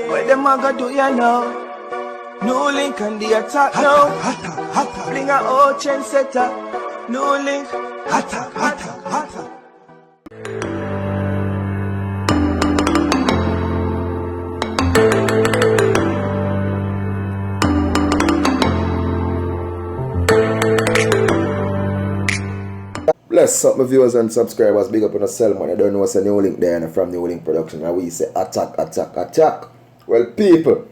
What them a go do ya now? NEWLINK and the attack now. Bring a old trend setter. NEWLINK. Hotter. Bless up my viewers and subscribers. Big up on the cell, man. I don't know what's a NEWLINK there and from NEWLINK production. And we say attack. Well, people,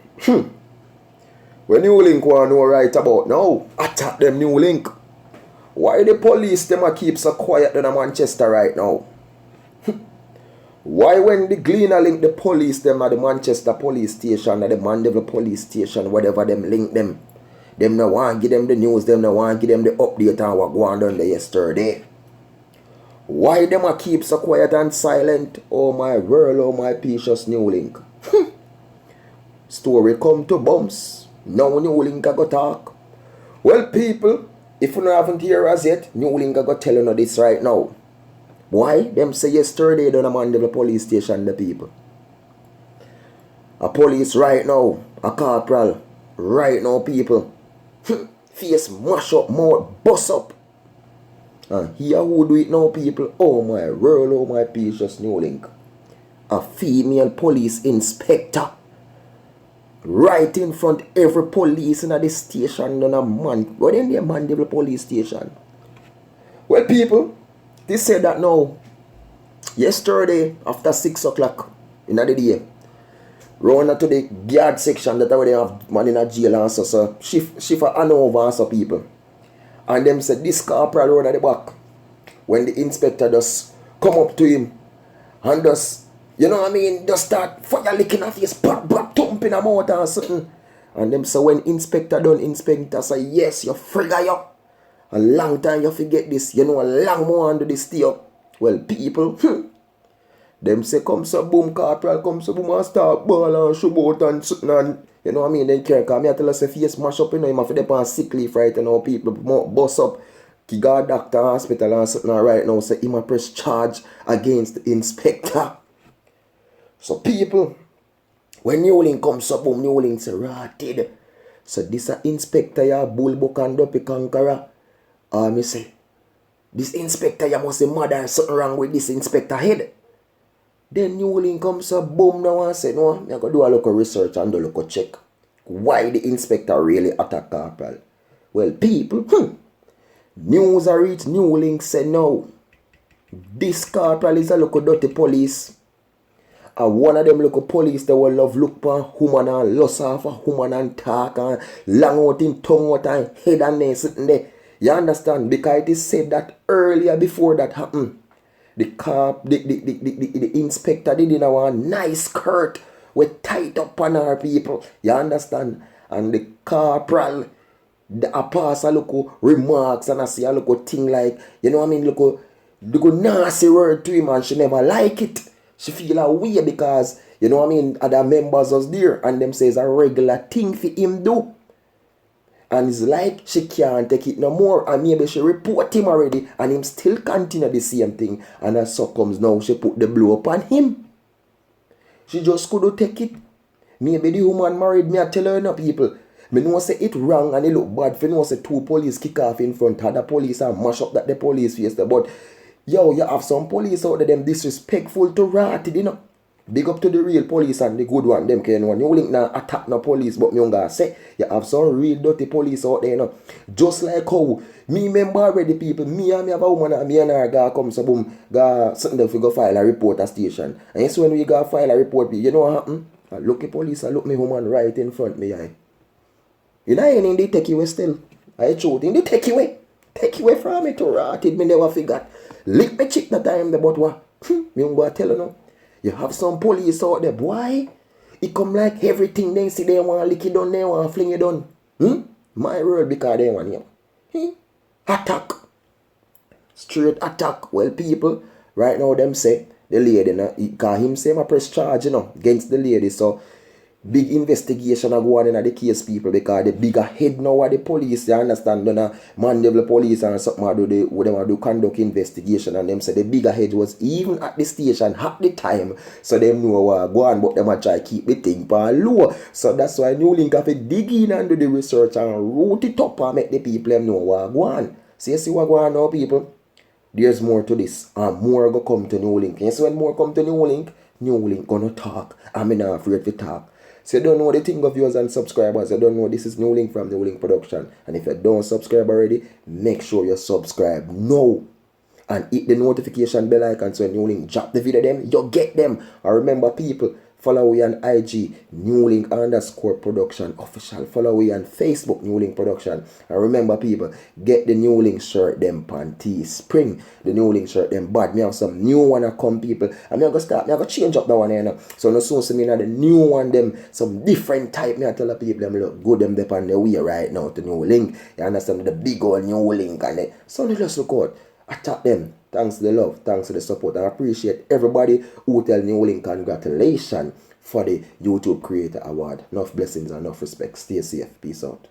when NEWLINK want to know right about now, attack them NEWLINK. Why the police them a keep so quiet down in Manchester right now? Why when the Gleaner link the police them at the Manchester police station or the Mandeville police station, whatever them link them no want give them the news, them no want give them the update on what go on down there yesterday? Why them a keep so quiet and silent? Oh my world, oh my precious NEWLINK. Story come to bumps. Now NEWLINK a go talk. Well, people, if you haven't heard as yet, NEWLINK a go tell you this right now. Why? Them say yesterday down a Mandeville police station, the people. A police right now, a corporal, right now, people. Face mash up, mouth bust up. And here who do it now, people? Oh my world, oh my precious NEWLINK. A female police inspector. Right in front every police in the station on a man. What in the Mandeville police station? Well, people, they said that now. Yesterday, after 6 o'clock in the day, round to the guard section that where they have man in a jail and so shift for an over and so people. And them said this corporal round at the back. When the inspector just come up to him and just, you know what I mean, just start fire licking off his back, thumping him out and something. And them say when inspector done, inspector say, yes, you figure you. A long time you forget this, you know, a long more under this stay up. Well, people, them say come so boom, corporal, come so boom and start ball and shoot out and something and, you know what I mean, then care, because I tell us if face mash up, you know, him have to depend on sick leave right now, people, bust up, he got doctor hospital and something right now, so him a press charge against the inspector. So people, when NEWLINK comes up, boom, NEWLINK say, rotted. So this a inspector ya bullbuck and dopey conqueror. Me say, this inspector ya must say mother something wrong with this inspector head. Then NEWLINK comes up, boom, now and say, no, I'm going to do a local research and do a local check. Why the inspector really attack corporal? Well, people, news are reached, NEWLINK say no. This corporal is a local dirty police. And one of them local police that will love look for woman and lust off a woman and talk and long out in tongue out and head and neck sitting there. You understand? Because it is said that earlier before that happened, the inspector did in a nice skirt with tight up on our people. You understand? And the corporal, I pass a look remarks and I see a look thing like, you know what I mean, look nasty word to him and she never like it. She feel a way because, you know what I mean, other members was there and them says a regular thing for him do. And it's like she can't take it no more. And maybe she report him already and him still continue the same thing. And as so comes now, she put the blow upon him. She just couldn't take it. Maybe the woman married me, I tell her no people. Me know say it wrong and it look bad for know say 2 police kick off in front of the police and mash up that the police face there. But yo, you have some police out there them disrespectful to rotted, you know. Big up to the real police and the good one, them can one. NEWLINK now attack no police, but me gonna say you have some real dirty police out there, you know. Just like how me remember already people, me have a woman and me and her guy come so boom, go something if we go file a report at station. And so when we go file a report, you know what happen? I look at police, I look me woman right in front of me eye. You know and they take you away still. I truth, they take you away. Take you away from me to rotted, me never forgot. Lick me chick that time, but what? Me gonna tell you now. You have some police out there, boy. It come like everything they see they want to lick it down, they want to fling it down. My word, because they want you. Attack. Straight attack. Well, people, right now them say, the lady, because him say I press charge, you know, against the lady. So, Big investigation are going on in the case, people, because the bigger head now are the police, you understand, the Mandeville police and something do conduct investigation, and them say the bigger head was even at the station at the time, so them know what go on, but them a try keep the thing pan low. So that's why NEWLINK have to dig in and do the research and root it up and make the people them know what go on. So you see what go on now, people? There's more to this, and more go come to NEWLINK. And so when more come to NEWLINK gonna talk. I'm not afraid to talk. So you don't know the thing of viewers and subscribers. You don't know this is NEWLINK from NEWLINK Production. And if you don't subscribe already, make sure you subscribe now. And hit the notification bell icon so when NEWLINK drop the video them, you get them. And remember, people, follow we on IG, NEWLINK_production official. Follow we on Facebook, NEWLINK Production. And remember, people, get the NEWLINK shirt, them panties. Spring, the NEWLINK shirt, them bad. Me have some new one come, people. And me go change up that one, you know. So no soon see me now the new one, them, some different type. Me I tell the people, them look good, them on the way right now to NEWLINK. You understand, the big old NEWLINK and it. So they just look out. Attack them. Thanks to the love, thanks to the support. I appreciate everybody who tell NEWLINK congratulations for the YouTube Creator Award. Enough blessings and enough respect. Stay safe. Peace out.